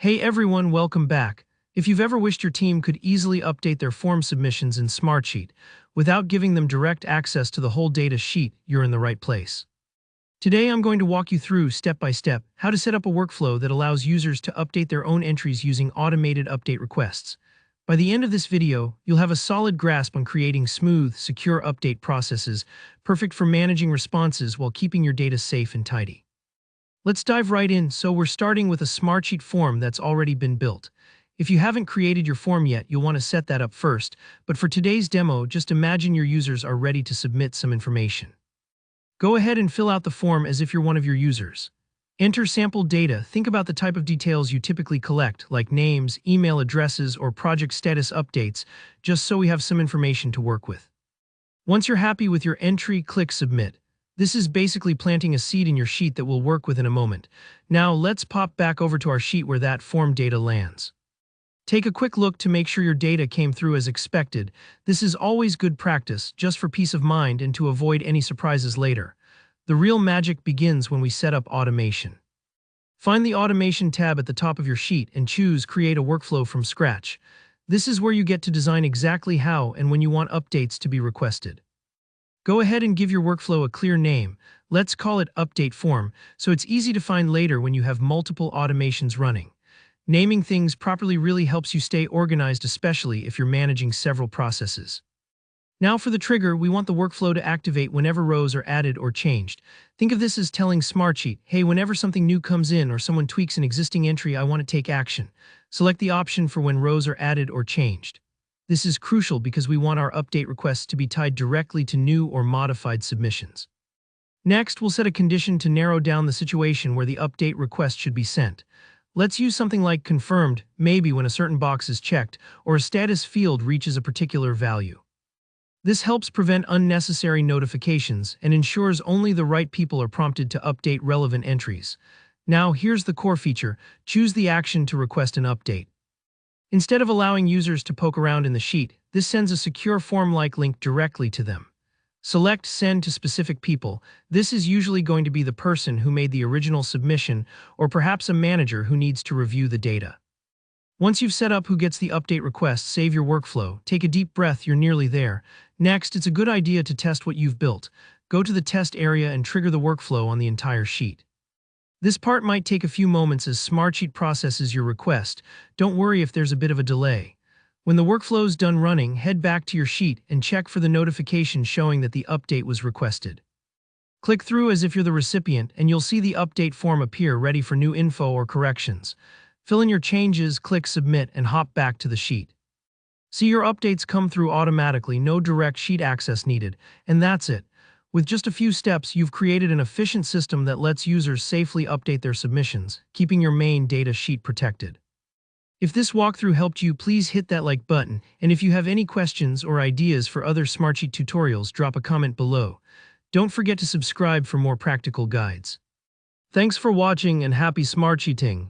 Hey everyone, welcome back. If you've ever wished your team could easily update their form submissions in Smartsheet without giving them direct access to the whole data sheet, you're in the right place. Today I'm going to walk you through, step by step, how to set up a workflow that allows users to update their own entries using automated update requests. By the end of this video, you'll have a solid grasp on creating smooth, secure update processes, perfect for managing responses while keeping your data safe and tidy. Let's dive right in. So we're starting with a Smartsheet form that's already been built. If you haven't created your form yet, you'll want to set that up first, but for today's demo, just imagine your users are ready to submit some information. Go ahead and fill out the form as if you're one of your users. Enter sample data. Think about the type of details you typically collect, like names, email addresses, or project status updates, just so we have some information to work with. Once you're happy with your entry, click Submit. This is basically planting a seed in your sheet that we'll work with in a moment. Now let's pop back over to our sheet where that form data lands. Take a quick look to make sure your data came through as expected. This is always good practice, just for peace of mind and to avoid any surprises later. The real magic begins when we set up automation. Find the Automation tab at the top of your sheet and choose Create a Workflow from Scratch. This is where you get to design exactly how and when you want updates to be requested. Go ahead and give your workflow a clear name. Let's call it Update Form, so it's easy to find later when you have multiple automations running. Naming things properly really helps you stay organized, especially if you're managing several processes. Now for the trigger, we want the workflow to activate whenever rows are added or changed. Think of this as telling Smartsheet, hey, whenever something new comes in or someone tweaks an existing entry, I want to take action. Select the option for when rows are added or changed. This is crucial because we want our update requests to be tied directly to new or modified submissions. Next, we'll set a condition to narrow down the situation where the update request should be sent. Let's use something like confirmed, maybe when a certain box is checked, or a status field reaches a particular value. This helps prevent unnecessary notifications and ensures only the right people are prompted to update relevant entries. Now, here's the core feature. Choose the action to request an update. Instead of allowing users to poke around in the sheet, this sends a secure form-like link directly to them. Select Send to Specific People. This is usually going to be the person who made the original submission, or perhaps a manager who needs to review the data. Once you've set up who gets the update request, save your workflow. Take a deep breath, you're nearly there. Next, it's a good idea to test what you've built. Go to the test area and trigger the workflow on the entire sheet. This part might take a few moments as Smartsheet processes your request. Don't worry if there's a bit of a delay. When the workflow's done running, head back to your sheet and check for the notification showing that the update was requested. Click through as if you're the recipient and you'll see the update form appear ready for new info or corrections. Fill in your changes, click Submit, and hop back to the sheet. See your updates come through automatically, no direct sheet access needed, and that's it. With just a few steps, you've created an efficient system that lets users safely update their submissions, keeping your main data sheet protected. If this walkthrough helped you, please hit that like button, and if you have any questions or ideas for other Smartsheet tutorials, drop a comment below. Don't forget to subscribe for more practical guides. Thanks for watching and happy Smartsheeting!